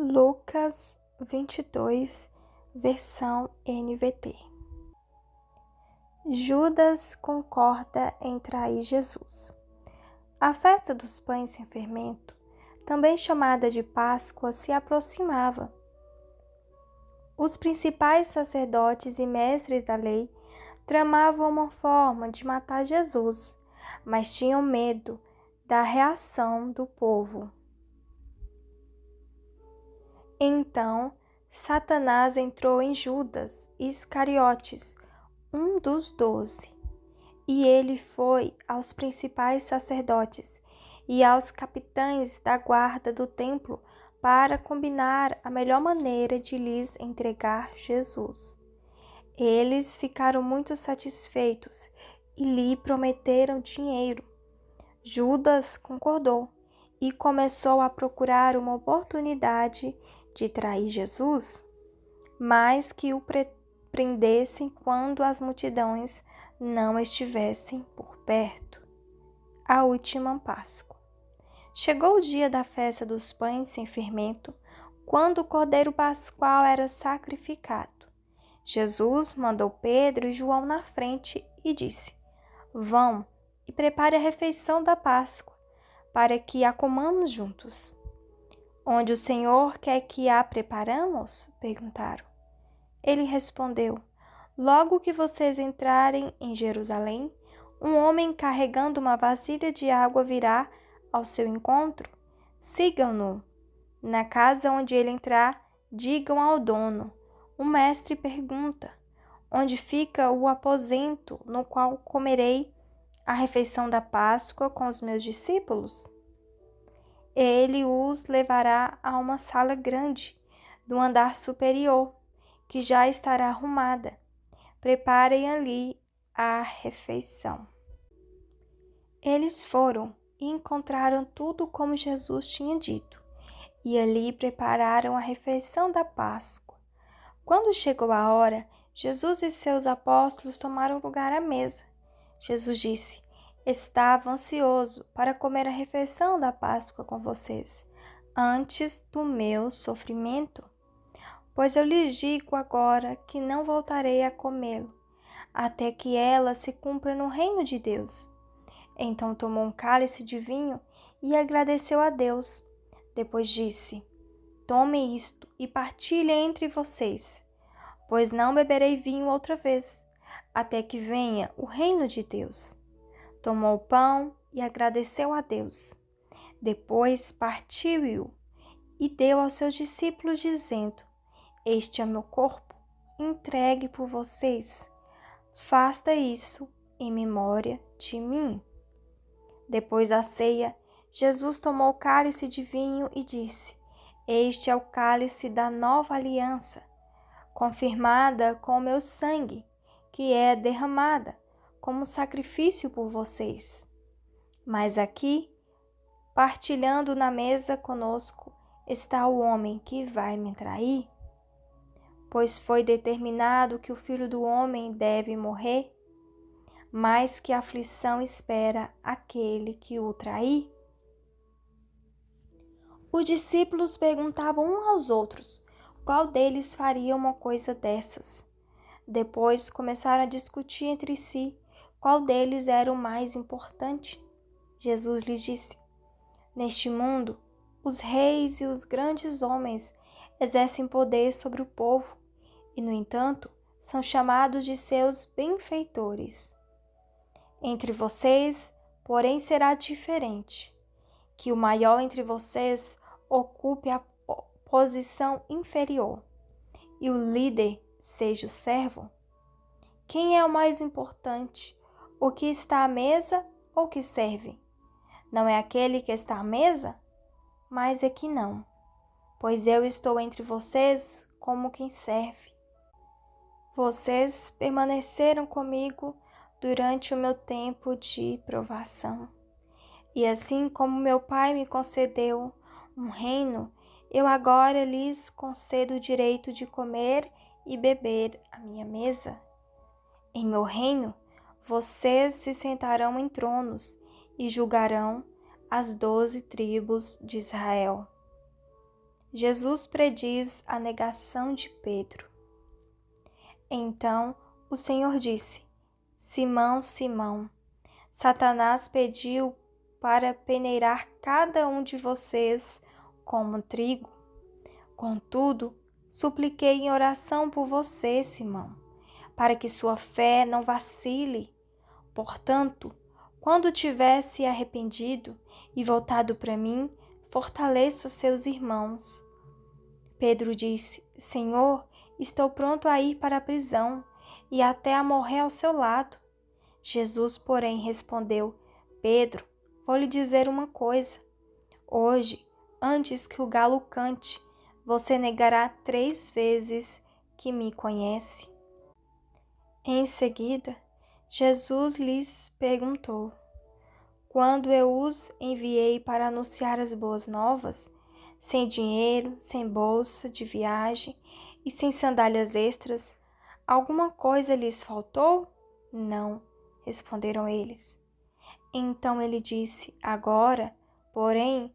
Lucas 22, versão NVT. Judas concorda em trair Jesus. A festa dos pães sem fermento, também chamada de Páscoa, se aproximava. Os principais sacerdotes e mestres da lei tramavam uma forma de matar Jesus, mas tinham medo da reação do povo. Então, Satanás entrou em Judas Iscariotes, um dos 12, e ele foi aos principais sacerdotes e aos capitães da guarda do templo para combinar a melhor maneira de lhes entregar Jesus. Eles ficaram muito satisfeitos e lhe prometeram dinheiro. Judas concordou e começou a procurar uma oportunidade de trair Jesus, mas que o prendessem quando as multidões não estivessem por perto. A última Páscoa. Chegou o dia da festa dos pães sem fermento, quando o cordeiro pascual era sacrificado. Jesus mandou Pedro e João na frente e disse: "Vão e prepare a refeição da Páscoa, para que a comamos juntos." "Onde o Senhor quer que a preparamos?" perguntaram. Ele respondeu: "Logo que vocês entrarem em Jerusalém, um homem carregando uma vasilha de água virá ao seu encontro. Sigam-no. Na casa onde ele entrar, digam ao dono: o mestre pergunta: onde fica o aposento no qual comerei a refeição da Páscoa com os meus discípulos?" Ele os levará a uma sala grande, do andar superior, que já estará arrumada. Preparem ali a refeição. Eles foram e encontraram tudo como Jesus tinha dito, e ali prepararam a refeição da Páscoa. Quando chegou a hora, Jesus e seus apóstolos tomaram lugar à mesa. Jesus disse: "Estava ansioso para comer a refeição da Páscoa com vocês, antes do meu sofrimento. Pois eu lhes digo agora que não voltarei a comê-lo, até que ela se cumpra no reino de Deus." Então tomou um cálice de vinho e agradeceu a Deus. Depois disse: "Tomem isto e partilhem entre vocês, pois não beberei vinho outra vez, até que venha o reino de Deus." Tomou o pão e agradeceu a Deus. Depois partiu-o e deu aos seus discípulos, dizendo: "Este é meu corpo, entregue por vocês. Faça isso em memória de mim." Depois da ceia, Jesus tomou o cálice de vinho e disse: "Este é o cálice da nova aliança, confirmada com o meu sangue, que é derramada como sacrifício por vocês. Mas aqui, partilhando na mesa conosco, está o homem que vai me trair. Pois foi determinado que o Filho do Homem deve morrer, mas que aflição espera aquele que o trair." Os discípulos perguntavam uns aos outros qual deles faria uma coisa dessas. Depois começaram a discutir entre si qual deles era o mais importante. Jesus lhes disse: "Neste mundo, os reis e os grandes homens exercem poder sobre o povo e, no entanto, são chamados de seus benfeitores. Entre vocês, porém, será diferente, que o maior entre vocês ocupe a posição inferior e o líder seja o servo. Quem é o mais importante, o que está à mesa ou o que serve? Não é aquele que está à mesa? Mas é que não, pois eu estou entre vocês como quem serve. Vocês permaneceram comigo durante o meu tempo de provação. E assim como meu Pai me concedeu um reino, eu agora lhes concedo o direito de comer e beber à minha mesa. Em meu reino, vocês se sentarão em tronos e julgarão as 12 tribos de Israel. Jesus prediz a negação de Pedro. Então o Senhor disse: Simão, Simão, Satanás pediu para peneirar cada um de vocês como trigo. Contudo, supliquei em oração por você, Simão, para que sua fé não vacile. Portanto, quando tiver se arrependido e voltado para mim, fortaleça seus irmãos. Pedro disse: Senhor, estou pronto a ir para a prisão e até a morrer ao seu lado. Jesus, porém, respondeu: Pedro, vou lhe dizer uma coisa. Hoje, antes que o galo cante, você negará 3 vezes que me conhece. Em seguida, Jesus lhes perguntou: Quando eu os enviei para anunciar as boas novas, sem dinheiro, sem bolsa de viagem e sem sandálias extras, alguma coisa lhes faltou? Não, responderam eles. Então ele disse: Agora, porém,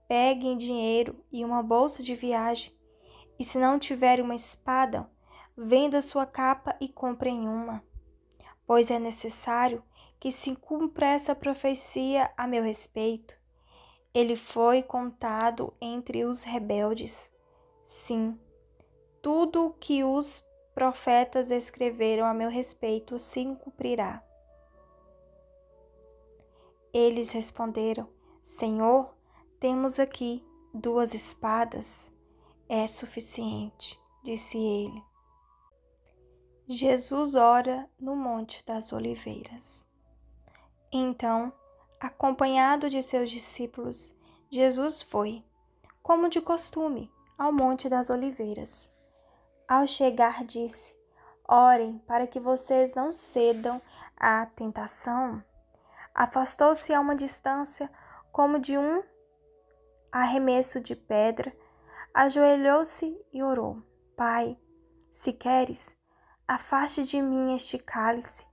peguem dinheiro e uma bolsa de viagem, e se não tiverem uma espada, venda sua capa e comprem uma. Pois é necessário que se cumpra essa profecia a meu respeito. Ele foi contado entre os rebeldes. Sim, tudo o que os profetas escreveram a meu respeito se cumprirá. Eles responderam: Senhor, temos aqui 2 espadas. É suficiente, disse ele. Jesus ora no Monte das Oliveiras. Então, acompanhado de seus discípulos, Jesus foi, como de costume, ao Monte das Oliveiras. Ao chegar, disse: Orem para que vocês não cedam à tentação. Afastou-se a uma distância, como de um arremesso de pedra, ajoelhou-se e orou: Pai, se queres, afaste de mim este cálice.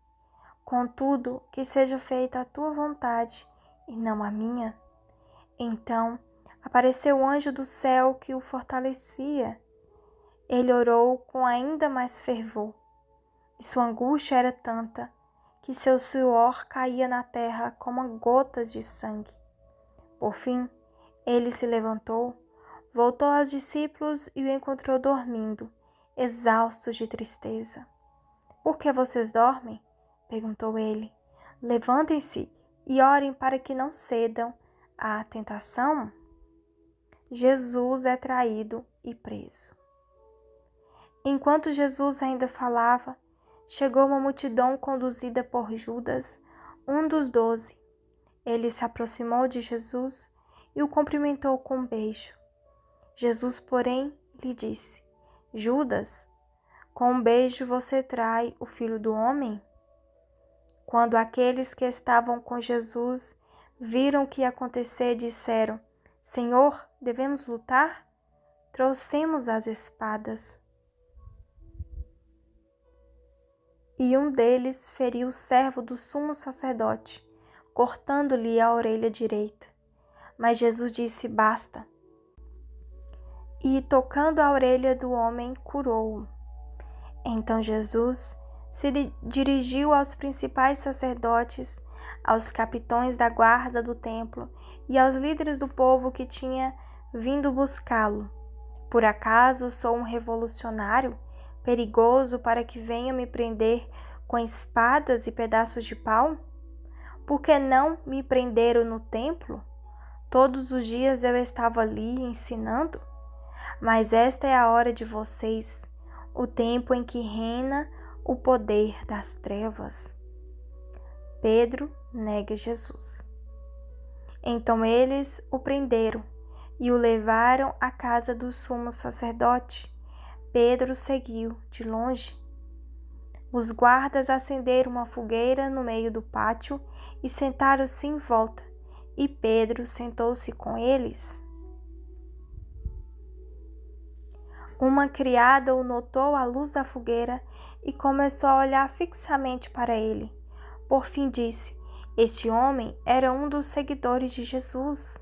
Contudo, que seja feita a tua vontade e não a minha. Então apareceu o anjo do céu que o fortalecia. Ele orou com ainda mais fervor, e sua angústia era tanta que seu suor caía na terra como gotas de sangue. Por fim, ele se levantou, voltou aos discípulos e o encontrou dormindo, exaustos de tristeza. Por que vocês dormem? Perguntou ele. Levantem-se e orem para que não cedam à tentação. Jesus é traído e preso. Enquanto Jesus ainda falava, chegou uma multidão conduzida por Judas, um dos 12. Ele se aproximou de Jesus e o cumprimentou com um beijo. Jesus, porém, lhe disse: Judas, com um beijo você trai o Filho do Homem? Quando aqueles que estavam com Jesus viram o que ia acontecer, disseram: Senhor, devemos lutar? Trouxemos as espadas. E um deles feriu o servo do sumo sacerdote, cortando-lhe a orelha direita. Mas Jesus disse: Basta. E, tocando a orelha do homem, curou-o. Então Jesus se dirigiu aos principais sacerdotes, aos capitães da guarda do templo e aos líderes do povo que tinha vindo buscá-lo. Por acaso sou um revolucionário, perigoso para que venham me prender com espadas e pedaços de pau? Por que não me prenderam no templo? Todos os dias eu estava ali ensinando. Mas esta é a hora de vocês, o tempo em que reina o poder das trevas. Pedro nega Jesus. Então eles o prenderam e o levaram à casa do sumo sacerdote. Pedro seguiu de longe. Os guardas acenderam uma fogueira no meio do pátio e sentaram-se em volta, e Pedro sentou-se com eles. Uma criada o notou à luz da fogueira e começou a olhar fixamente para ele. Por fim disse: Este homem era um dos seguidores de Jesus.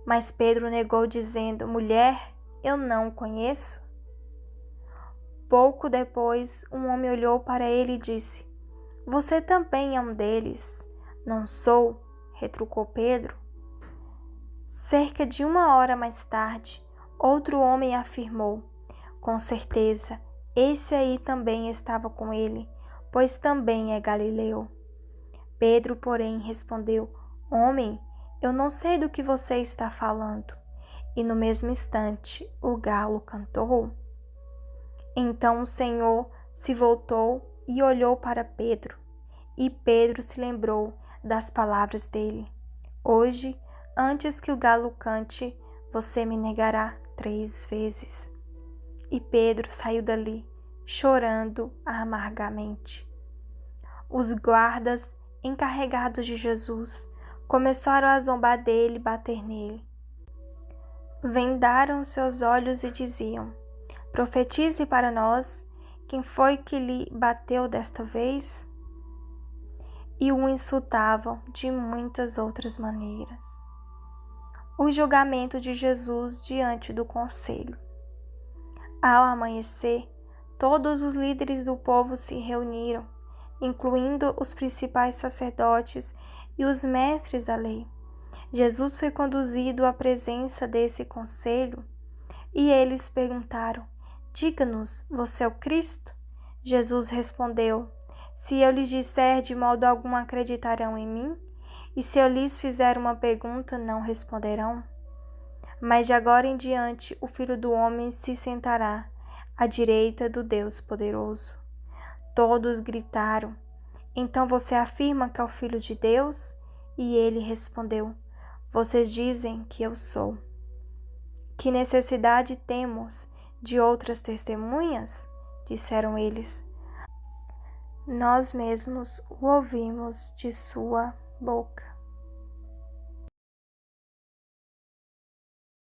Mas Pedro negou, dizendo: Mulher, eu não o conheço. Pouco depois, um homem olhou para ele e disse: Você também é um deles. Não sou, retrucou Pedro. Cerca de 1 hora mais tarde, outro homem afirmou: Com certeza, esse aí também estava com ele, pois também é galileu. Pedro, porém, respondeu: Homem, eu não sei do que você está falando. E no mesmo instante, o galo cantou. Então o Senhor se voltou e olhou para Pedro, e Pedro se lembrou das palavras dele: Hoje, antes que o galo cante, você me negará 3 vezes. E Pedro saiu dali, chorando amargamente. Os guardas encarregados de Jesus começaram a zombar dele e bater nele. Vendaram seus olhos e diziam: Profetize para nós, quem foi que lhe bateu desta vez? E o insultavam de muitas outras maneiras. O julgamento de Jesus diante do conselho. Ao amanhecer, todos os líderes do povo se reuniram, incluindo os principais sacerdotes e os mestres da lei. Jesus foi conduzido à presença desse conselho e eles perguntaram: Diga-nos, você é o Cristo? Jesus respondeu: Se eu lhes disser, de modo algum acreditarão em mim? E se eu lhes fizer uma pergunta, não responderão? Mas de agora em diante o Filho do Homem se sentará à direita do Deus Poderoso. Todos gritaram: Então você afirma que é o Filho de Deus? E ele respondeu: Vocês dizem que eu sou. Que necessidade temos de outras testemunhas? Disseram eles. Nós mesmos o ouvimos de sua boca.